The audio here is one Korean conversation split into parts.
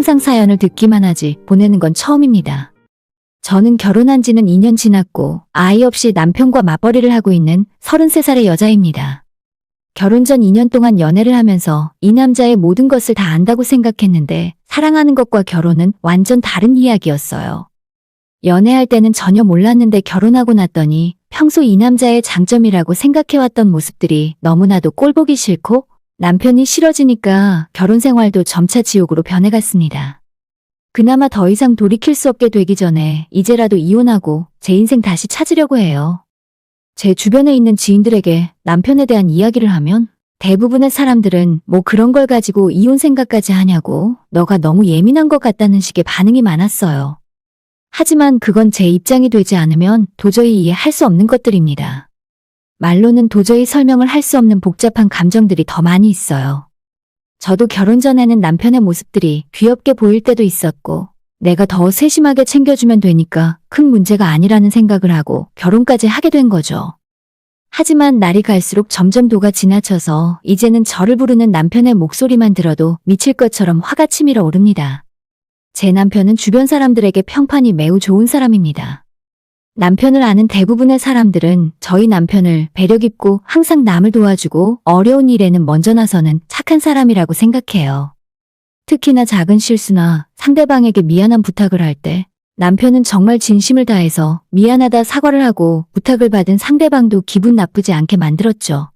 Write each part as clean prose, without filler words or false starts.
항상 사연을 듣기만 하지 보내는 건 처음입니다. 저는 결혼한 지는 2년 지났고 아이 없이 남편과 맞벌이를 하고 있는 33살의 여자입니다. 결혼 전 2년 동안 연애를 하면서 이 남자의 모든 것을 다 안다고 생각했는데 사랑하는 것과 결혼은 완전 다른 이야기였어요. 연애할 때는 전혀 몰랐는데 결혼하고 났더니 평소 이 남자의 장점이라고 생각해왔던 모습들이 너무나도 꼴보기 싫고 남편이 싫어지니까 결혼 생활도 점차 지옥으로 변해갔습니다. 그나마 더 이상 돌이킬 수 없게 되기 전에 이제라도 이혼하고 제 인생 다시 찾으려고 해요. 제 주변에 있는 지인들에게 남편에 대한 이야기를 하면 대부분의 사람들은 뭐 그런 걸 가지고 이혼 생각까지 하냐고 너가 너무 예민한 것 같다는 식의 반응이 많았어요. 하지만 그건 제 입장이 되지 않으면 도저히 이해할 수 없는 것들입니다. 말로는 도저히 설명을 할 수 없는 복잡한 감정들이 더 많이 있어요. 저도 결혼 전에는 남편의 모습들이 귀엽게 보일 때도 있었고 내가 더 세심하게 챙겨주면 되니까 큰 문제가 아니라는 생각을 하고 결혼까지 하게 된 거죠. 하지만 날이 갈수록 점점 도가 지나쳐서 이제는 저를 부르는 남편의 목소리만 들어도 미칠 것처럼 화가 치밀어 오릅니다. 제 남편은 주변 사람들에게 평판이 매우 좋은 사람입니다. 남편을 아는 대부분의 사람들은 저희 남편을 배려 깊고 항상 남을 도와주고 어려운 일에는 먼저 나서는 착한 사람이라고 생각해요. 특히나 작은 실수나 상대방에게 미안한 부탁을 할 때 남편은 정말 진심을 다해서 미안하다 사과를 하고 부탁을 받은 상대방도 기분 나쁘지 않게 만들었죠.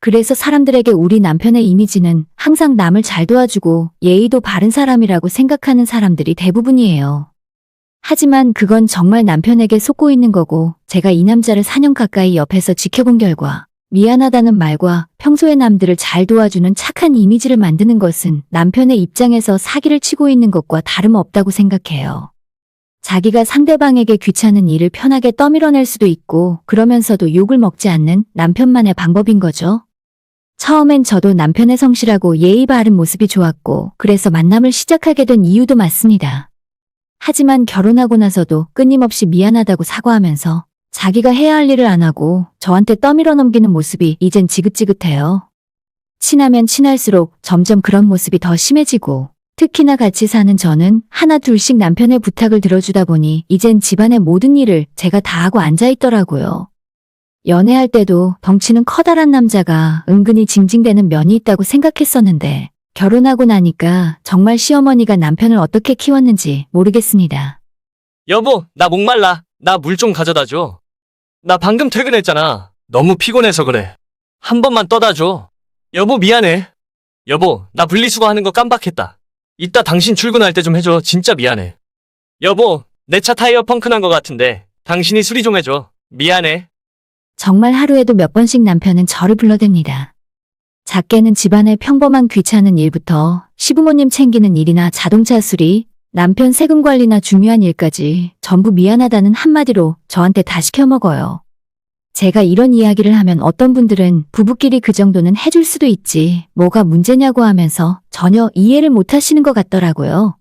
그래서 사람들에게 우리 남편의 이미지는 항상 남을 잘 도와주고 예의도 바른 사람이라고 생각하는 사람들이 대부분이에요. 하지만 그건 정말 남편에게 속고 있는 거고 제가 이 남자를 4년 가까이 옆에서 지켜본 결과 미안하다는 말과 평소에 남들을 잘 도와주는 착한 이미지를 만드는 것은 남편의 입장에서 사기를 치고 있는 것과 다름없다고 생각해요. 자기가 상대방에게 귀찮은 일을 편하게 떠밀어낼 수도 있고 그러면서도 욕을 먹지 않는 남편만의 방법인 거죠. 처음엔 저도 남편의 성실하고 예의 바른 모습이 좋았고 그래서 만남을 시작하게 된 이유도 맞습니다. 하지만 결혼하고 나서도 끊임없이 미안하다고 사과하면서 자기가 해야 할 일을 안 하고 저한테 떠밀어 넘기는 모습이 이젠 지긋지긋해요. 친하면 친할수록 점점 그런 모습이 더 심해지고 특히나 같이 사는 저는 하나 둘씩 남편의 부탁을 들어주다 보니 이젠 집안의 모든 일을 제가 다 하고 앉아있더라고요. 연애할 때도 덩치는 커다란 남자가 은근히 징징대는 면이 있다고 생각했었는데 결혼하고 나니까 정말 시어머니가 남편을 어떻게 키웠는지 모르겠습니다. 여보, 나 목말라. 나 물 좀 가져다 줘. 나 방금 퇴근했잖아. 너무 피곤해서 그래. 한 번만 떠다 줘. 여보, 미안해. 여보, 나 분리수거 하는 거 깜빡했다. 이따 당신 출근할 때 좀 해줘. 진짜 미안해. 여보, 내 차 타이어 펑크 난 거 같은데 당신이 수리 좀 해줘. 미안해. 정말 하루에도 몇 번씩 남편은 저를 불러댑니다. 작게는 집안의 평범한 귀찮은 일부터 시부모님 챙기는 일이나 자동차 수리, 남편 세금 관리나 중요한 일까지 전부 미안하다는 한마디로 저한테 다 시켜먹어요. 제가 이런 이야기를 하면 어떤 분들은 부부끼리 그 정도는 해줄 수도 있지 뭐가 문제냐고 하면서 전혀 이해를 못 하시는 것 같더라고요.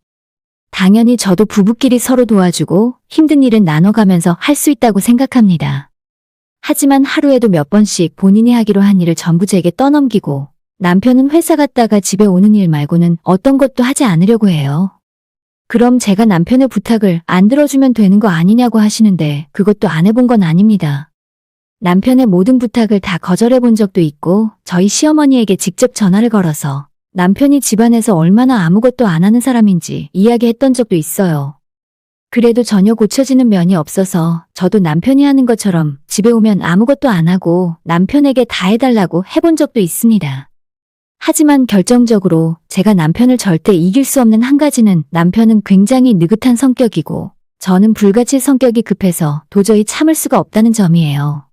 당연히 저도 부부끼리 서로 도와주고 힘든 일은 나눠가면서 할 수 있다고 생각합니다. 하지만 하루에도 몇 번씩 본인이 하기로 한 일을 전부 제게 떠넘기고 남편은 회사 갔다가 집에 오는 일 말고는 어떤 것도 하지 않으려고 해요. 그럼 제가 남편의 부탁을 안 들어주면 되는 거 아니냐고 하시는데 그것도 안 해본 건 아닙니다. 남편의 모든 부탁을 다 거절해 본 적도 있고 저희 시어머니에게 직접 전화를 걸어서 남편이 집안에서 얼마나 아무것도 안 하는 사람인지 이야기했던 적도 있어요. 그래도 전혀 고쳐지는 면이 없어서 저도 남편이 하는 것처럼 집에 오면 아무것도 안 하고 남편에게 다 해달라고 해본 적도 있습니다. 하지만 결정적으로 제가 남편을 절대 이길 수 없는 한 가지는 남편은 굉장히 느긋한 성격이고 저는 불같이 성격이 급해서 도저히 참을 수가 없다는 점이에요.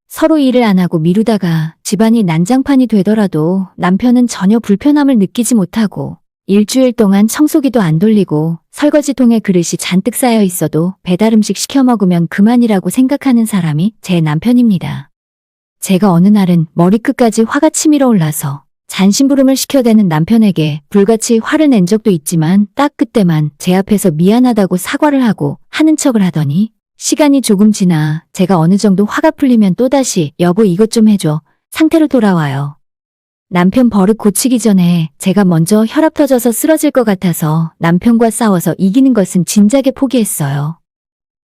서로 일을 안 하고 미루다가 집안이 난장판이 되더라도 남편은 전혀 불편함을 느끼지 못하고 일주일 동안 청소기도 안 돌리고 설거지통에 그릇이 잔뜩 쌓여 있어도 배달음식 시켜 먹으면 그만이라고 생각하는 사람이 제 남편입니다. 제가 어느 날은 머리끝까지 화가 치밀어 올라서 잔심부름을 시켜대는 남편에게 불같이 화를 낸 적도 있지만 딱 그때만 제 앞에서 미안하다고 사과를 하고 하는 척을 하더니 시간이 조금 지나 제가 어느 정도 화가 풀리면 또다시 여보 이것 좀 해줘 상태로 돌아와요. 남편 버릇 고치기 전에 제가 먼저 혈압 터져서 쓰러질 것 같아서 남편과 싸워서 이기는 것은 진작에 포기했어요.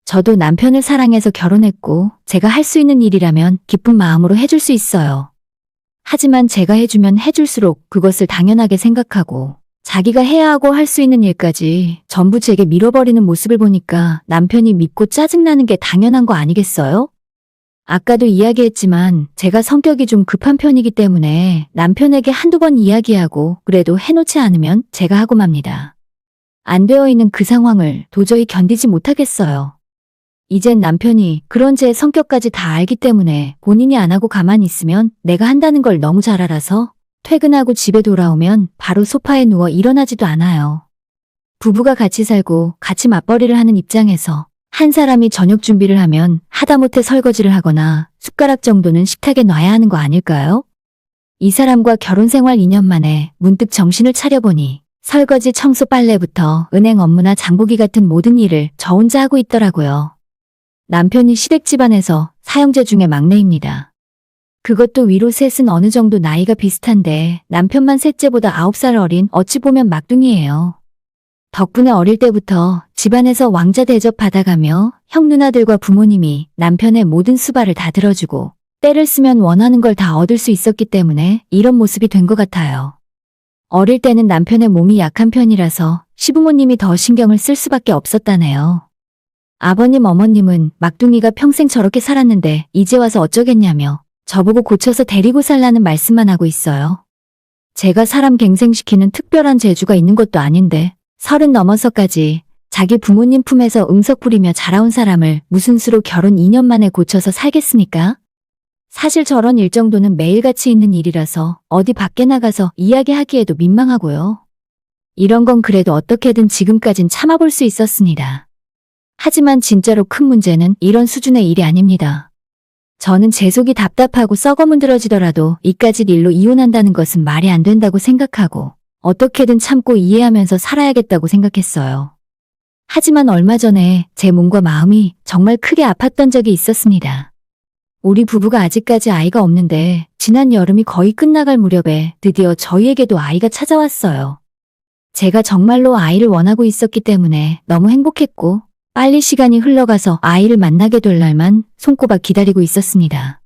저도 남편을 사랑해서 결혼했고 제가 할 수 있는 일이라면 기쁜 마음으로 해줄 수 있어요. 하지만 제가 해주면 해줄수록 그것을 당연하게 생각하고 자기가 해야 하고 할 수 있는 일까지 전부 제게 밀어버리는 모습을 보니까 남편이 밉고 짜증나는 게 당연한 거 아니겠어요? 아까도 이야기했지만 제가 성격이 좀 급한 편이기 때문에 남편에게 한두 번 이야기하고 그래도 해놓지 않으면 제가 하고 맙니다. 안 되어 있는 그 상황을 도저히 견디지 못하겠어요. 이젠 남편이 그런 제 성격까지 다 알기 때문에 본인이 안 하고 가만히 있으면 내가 한다는 걸 너무 잘 알아서 퇴근하고 집에 돌아오면 바로 소파에 누워 일어나지도 않아요. 부부가 같이 살고 같이 맞벌이를 하는 입장에서 한 사람이 저녁 준비를 하면 하다못해 설거지를 하거나 숟가락 정도는 식탁에 놔야 하는 거 아닐까요? 이 사람과 결혼 생활 2년 만에 문득 정신을 차려보니 설거지, 청소, 빨래부터 은행 업무나 장보기 같은 모든 일을 저 혼자 하고 있더라고요. 남편이 시댁 집안에서 사형제 중에 막내입니다. 그것도 위로 셋은 어느 정도 나이가 비슷한데 남편만 셋째보다 9살 어린 어찌 보면 막둥이에요. 덕분에 어릴 때부터 집안에서 왕자 대접 받아가며 형 누나들과 부모님이 남편의 모든 수발을 다 들어주고 때를 쓰면 원하는 걸 다 얻을 수 있었기 때문에 이런 모습이 된 것 같아요. 어릴 때는 남편의 몸이 약한 편이라서 시부모님이 더 신경을 쓸 수밖에 없었다네요. 아버님, 어머님은 막둥이가 평생 저렇게 살았는데 이제 와서 어쩌겠냐며 저보고 고쳐서 데리고 살라는 말씀만 하고 있어요. 제가 사람 갱생시키는 특별한 재주가 있는 것도 아닌데 30 넘어서까지 자기 부모님 품에서 응석 부리며 자라온 사람을 무슨 수로 결혼 2년 만에 고쳐서 살겠습니까? 사실 저런 일 정도는 매일같이 있는 일이라서 어디 밖에 나가서 이야기하기에도 민망하고요. 이런 건 그래도 어떻게든 지금까진 참아볼 수 있었습니다. 하지만 진짜로 큰 문제는 이런 수준의 일이 아닙니다. 저는 제 속이 답답하고 썩어문드러지더라도 이까짓 일로 이혼한다는 것은 말이 안 된다고 생각하고 어떻게든 참고 이해하면서 살아야겠다고 생각했어요. 하지만 얼마 전에 제 몸과 마음이 정말 크게 아팠던 적이 있었습니다. 우리 부부가 아직까지 아이가 없는데 지난 여름이 거의 끝나갈 무렵에 드디어 저희에게도 아이가 찾아왔어요. 제가 정말로 아이를 원하고 있었기 때문에 너무 행복했고 빨리 시간이 흘러가서 아이를 만나게 될 날만 손꼽아 기다리고 있었습니다.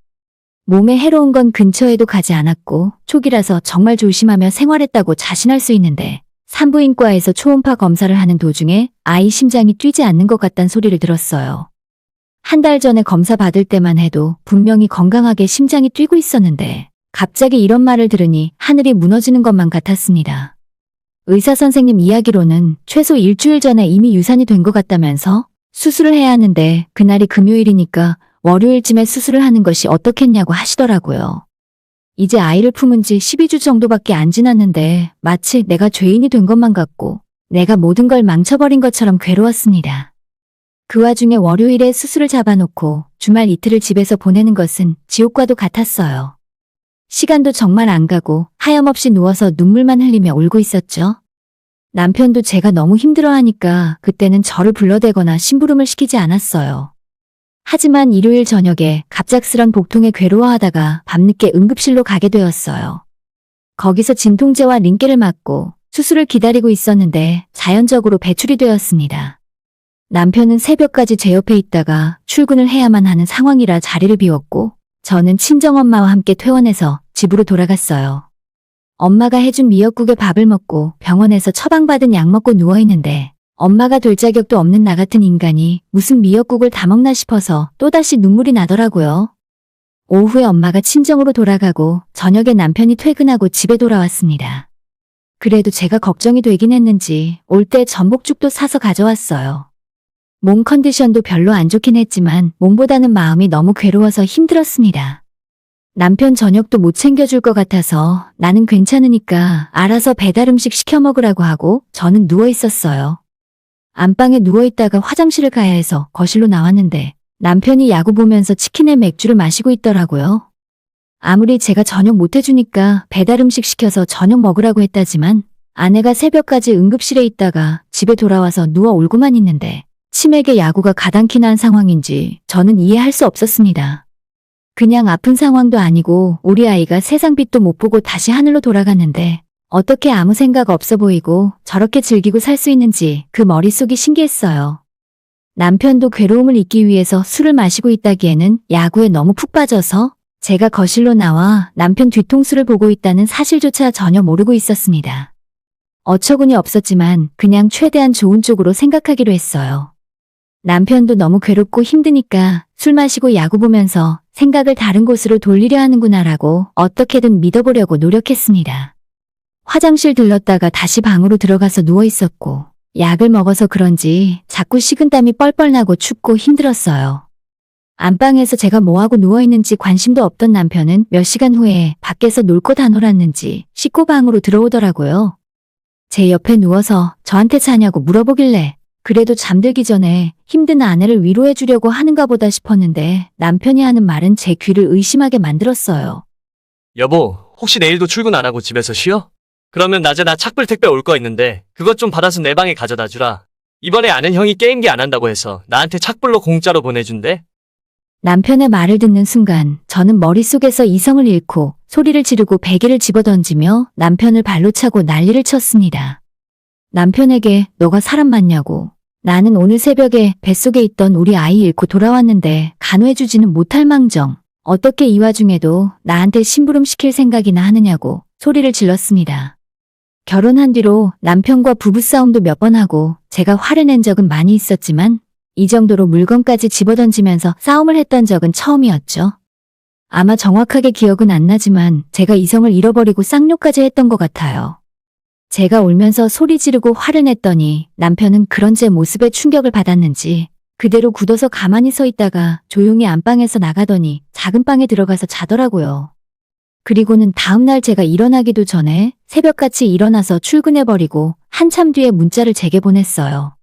몸에 해로운 건 근처에도 가지 않았고 초기라서 정말 조심하며 생활했다고 자신할 수 있는데 산부인과에서 초음파 검사를 하는 도중에 아이 심장이 뛰지 않는 것 같단 소리를 들었어요. 한 달 전에 검사 받을 때만 해도 분명히 건강하게 심장이 뛰고 있었는데 갑자기 이런 말을 들으니 하늘이 무너지는 것만 같았습니다. 의사 선생님 이야기로는 최소 일주일 전에 이미 유산이 된 것 같다면서 수술을 해야 하는데 그날이 금요일이니까 월요일쯤에 수술을 하는 것이 어떻겠냐고 하시더라고요. 이제 아이를 품은 지 12주 정도밖에 안 지났는데 마치 내가 죄인이 된 것만 같고 내가 모든 걸 망쳐버린 것처럼 괴로웠습니다. 그 와중에 월요일에 수술을 잡아놓고 주말 이틀을 집에서 보내는 것은 지옥과도 같았어요. 시간도 정말 안 가고 하염없이 누워서 눈물만 흘리며 울고 있었죠. 남편도 제가 너무 힘들어하니까 그때는 저를 불러대거나 심부름을 시키지 않았어요. 하지만 일요일 저녁에 갑작스런 복통에 괴로워하다가 밤늦게 응급실로 가게 되었어요. 거기서 진통제와 링겔을 맞고 수술을 기다리고 있었는데 자연적으로 배출이 되었습니다. 남편은 새벽까지 제 옆에 있다가 출근을 해야만 하는 상황이라 자리를 비웠고 저는 친정엄마와 함께 퇴원해서 집으로 돌아갔어요. 엄마가 해준 미역국에 밥을 먹고 병원에서 처방받은 약 먹고 누워있는데 엄마가 될 자격도 없는 나 같은 인간이 무슨 미역국을 다 먹나 싶어서 또다시 눈물이 나더라고요. 오후에 엄마가 친정으로 돌아가고 저녁에 남편이 퇴근하고 집에 돌아왔습니다. 그래도 제가 걱정이 되긴 했는지 올 때 전복죽도 사서 가져왔어요. 몸 컨디션도 별로 안 좋긴 했지만 몸보다는 마음이 너무 괴로워서 힘들었습니다. 남편 저녁도 못 챙겨줄 것 같아서 나는 괜찮으니까 알아서 배달 음식 시켜 먹으라고 하고 저는 누워 있었어요. 안방에 누워있다가 화장실을 가야 해서 거실로 나왔는데 남편이 야구 보면서 치킨에 맥주를 마시고 있더라고요. 아무리 제가 저녁 못 해주니까 배달 음식 시켜서 저녁 먹으라고 했다지만 아내가 새벽까지 응급실에 있다가 집에 돌아와서 누워 울고만 있는데 치맥에 야구가 가당키나 한 상황인지 저는 이해할 수 없었습니다. 그냥 아픈 상황도 아니고 우리 아이가 세상 빛도 못 보고 다시 하늘로 돌아갔는데 어떻게 아무 생각 없어 보이고 저렇게 즐기고 살 수 있는지 그 머릿속이 신기했어요. 남편도 괴로움을 잊기 위해서 술을 마시고 있다기에는 야구에 너무 푹 빠져서 제가 거실로 나와 남편 뒤통수를 보고 있다는 사실조차 전혀 모르고 있었습니다. 어처구니 없었지만 그냥 최대한 좋은 쪽으로 생각하기로 했어요. 남편도 너무 괴롭고 힘드니까 술 마시고 야구 보면서 생각을 다른 곳으로 돌리려 하는구나라고 어떻게든 믿어보려고 노력했습니다. 화장실 들렀다가 다시 방으로 들어가서 누워 있었고 약을 먹어서 그런지 자꾸 식은땀이 뻘뻘 나고 춥고 힘들었어요. 안방에서 제가 뭐하고 누워있는지 관심도 없던 남편은 몇 시간 후에 밖에서 놀 거 다 놀았는지 씻고 방으로 들어오더라고요. 제 옆에 누워서 저한테 자냐고 물어보길래 그래도 잠들기 전에 힘든 아내를 위로해 주려고 하는가 보다 싶었는데 남편이 하는 말은 제 귀를 의심하게 만들었어요. 여보, 혹시 내일도 출근 안 하고 집에서 쉬어? 그러면 낮에 나 착불 택배 올 거 있는데 그것 좀 받아서 내 방에 가져다 주라. 이번에 아는 형이 게임기 안 한다고 해서 나한테 착불로 공짜로 보내준대. 남편의 말을 듣는 순간 저는 머릿속에서 이성을 잃고 소리를 지르고 베개를 집어던지며 남편을 발로 차고 난리를 쳤습니다. 남편에게 너가 사람 맞냐고. 나는 오늘 새벽에 뱃속에 있던 우리 아이 잃고 돌아왔는데 간호해주지는 못할 망정. 어떻게 이 와중에도 나한테 심부름 시킬 생각이나 하느냐고 소리를 질렀습니다. 결혼한 뒤로 남편과 부부싸움도 몇 번 하고 제가 화를 낸 적은 많이 있었지만 이 정도로 물건까지 집어던지면서 싸움을 했던 적은 처음이었죠. 아마 정확하게 기억은 안 나지만 제가 이성을 잃어버리고 쌍욕까지 했던 것 같아요. 제가 울면서 소리 지르고 화를 냈더니 남편은 그런 제 모습에 충격을 받았는지 그대로 굳어서 가만히 서 있다가 조용히 안방에서 나가더니 작은 방에 들어가서 자더라고요. 그리고는 다음날 제가 일어나기도 전에 새벽같이 일어나서 출근해버리고 한참 뒤에 문자를 제게 보냈어요.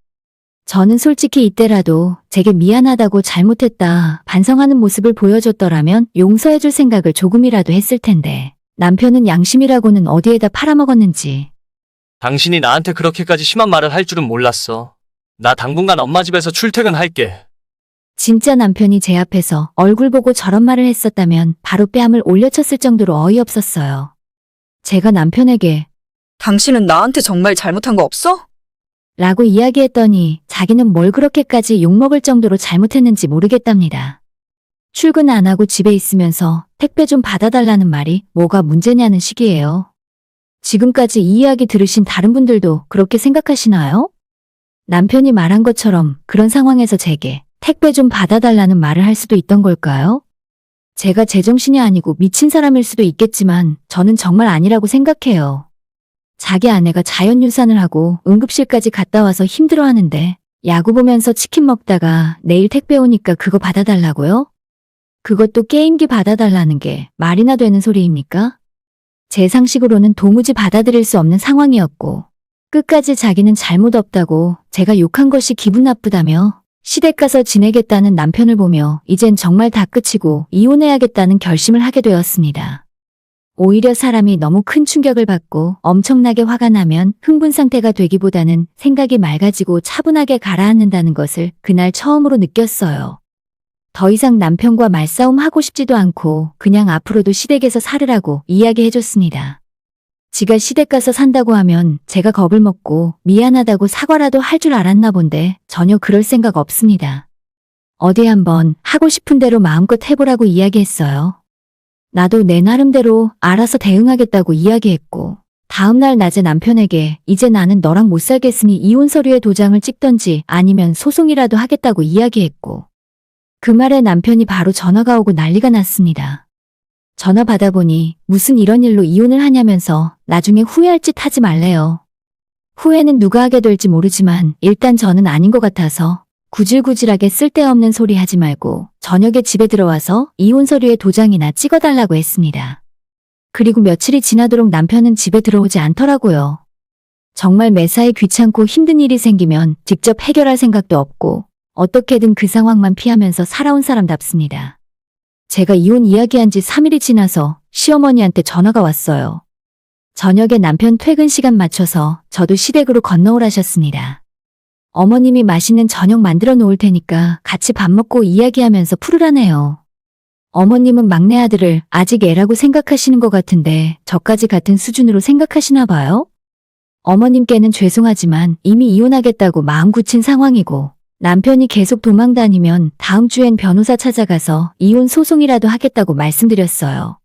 저는 솔직히 이때라도 제게 미안하다고 잘못했다 반성하는 모습을 보여줬더라면 용서해줄 생각을 조금이라도 했을 텐데 남편은 양심이라고는 어디에다 팔아먹었는지. 당신이 나한테 그렇게까지 심한 말을 할 줄은 몰랐어. 나 당분간 엄마 집에서 출퇴근할게. 진짜 남편이 제 앞에서 얼굴 보고 저런 말을 했었다면 바로 뺨을 올려쳤을 정도로 어이없었어요. 제가 남편에게 당신은 나한테 정말 잘못한 거 없어? 라고 이야기했더니 자기는 뭘 그렇게까지 욕먹을 정도로 잘못했는지 모르겠답니다. 출근 안 하고 집에 있으면서 택배 좀 받아달라는 말이 뭐가 문제냐는 식이에요. 지금까지 이 이야기 들으신 다른 분들도 그렇게 생각하시나요? 남편이 말한 것처럼 그런 상황에서 제게 택배 좀 받아달라는 말을 할 수도 있던 걸까요? 제가 제정신이 아니고 미친 사람일 수도 있겠지만 저는 정말 아니라고 생각해요. 자기 아내가 자연유산을 하고 응급실까지 갔다 와서 힘들어하는데 야구 보면서 치킨 먹다가 내일 택배 오니까 그거 받아달라고요? 그것도 게임기 받아달라는 게 말이나 되는 소리입니까? 제 상식으로는 도무지 받아들일 수 없는 상황이었고 끝까지 자기는 잘못 없다고 제가 욕한 것이 기분 나쁘다며 시댁 가서 지내겠다는 남편을 보며 이젠 정말 다 끝이고 이혼해야겠다는 결심을 하게 되었습니다. 오히려 사람이 너무 큰 충격을 받고 엄청나게 화가 나면 흥분 상태가 되기보다는 생각이 맑아지고 차분하게 가라앉는다는 것을 그날 처음으로 느꼈어요. 더 이상 남편과 말싸움 하고 싶지도 않고 그냥 앞으로도 시댁에서 살으라고 이야기해줬습니다. 지가 시댁 가서 산다고 하면 제가 겁을 먹고 미안하다고 사과라도 할 줄 알았나 본데 전혀 그럴 생각 없습니다. 어디 한번 하고 싶은 대로 마음껏 해보라고 이야기했어요. 나도 내 나름대로 알아서 대응하겠다고 이야기했고 다음날 낮에 남편에게 이제 나는 너랑 못 살겠으니 이혼 서류에 도장을 찍던지 아니면 소송이라도 하겠다고 이야기했고 그 말에 남편이 바로 전화가 오고 난리가 났습니다. 전화 받아보니 무슨 이런 일로 이혼을 하냐면서 나중에 후회할 짓 하지 말래요. 후회는 누가 하게 될지 모르지만 일단 저는 아닌 것 같아서 구질구질하게 쓸데없는 소리 하지 말고 저녁에 집에 들어와서 이혼 서류에 도장이나 찍어달라고 했습니다. 그리고 며칠이 지나도록 남편은 집에 들어오지 않더라고요. 정말 매사에 귀찮고 힘든 일이 생기면 직접 해결할 생각도 없고 어떻게든 그 상황만 피하면서 살아온 사람답습니다. 제가 이혼 이야기한 지 3일이 지나서 시어머니한테 전화가 왔어요. 저녁에 남편 퇴근 시간 맞춰서 저도 시댁으로 건너오라셨습니다. 어머님이 맛있는 저녁 만들어 놓을 테니까 같이 밥 먹고 이야기하면서 풀으라네요. 어머님은 막내 아들을 아직 애라고 생각하시는 것 같은데 저까지 같은 수준으로 생각하시나 봐요? 어머님께는 죄송하지만 이미 이혼하겠다고 마음 굳힌 상황이고 남편이 계속 도망 다니면 다음 주엔 변호사 찾아가서 이혼 소송이라도 하겠다고 말씀드렸어요.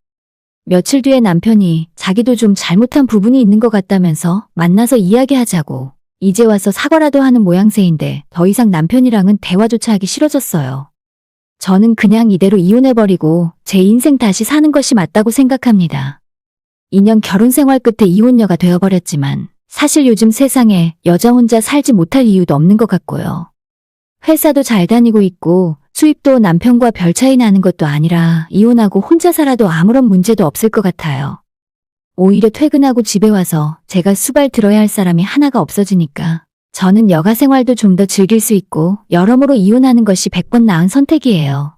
며칠 뒤에 남편이 자기도 좀 잘못한 부분이 있는 것 같다면서 만나서 이야기하자고 이제 와서 사과라도 하는 모양새인데 더 이상 남편이랑은 대화조차 하기 싫어졌어요. 저는 그냥 이대로 이혼해버리고 제 인생 다시 사는 것이 맞다고 생각합니다. 2년 결혼 생활 끝에 이혼녀가 되어버렸지만 사실 요즘 세상에 여자 혼자 살지 못할 이유도 없는 것 같고요. 회사도 잘 다니고 있고 수입도 남편과 별 차이 나는 것도 아니라 이혼하고 혼자 살아도 아무런 문제도 없을 것 같아요. 오히려 퇴근하고 집에 와서 제가 수발 들어야 할 사람이 하나가 없어지니까 저는 여가 생활도 좀 더 즐길 수 있고 여러모로 이혼하는 것이 100번 나은 선택이에요.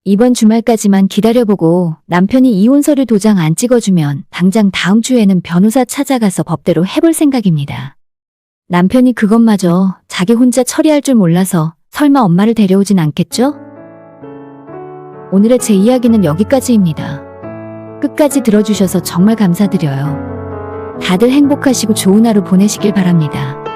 이번 주말까지만 기다려보고 남편이 이혼 서류 도장 안 찍어주면 당장 다음 주에는 변호사 찾아가서 법대로 해볼 생각입니다. 남편이 그것마저 자기 혼자 처리할 줄 몰라서 설마 엄마를 데려오진 않겠죠? 오늘의 제 이야기는 여기까지입니다. 끝까지 들어주셔서 정말 감사드려요. 다들 행복하시고 좋은 하루 보내시길 바랍니다.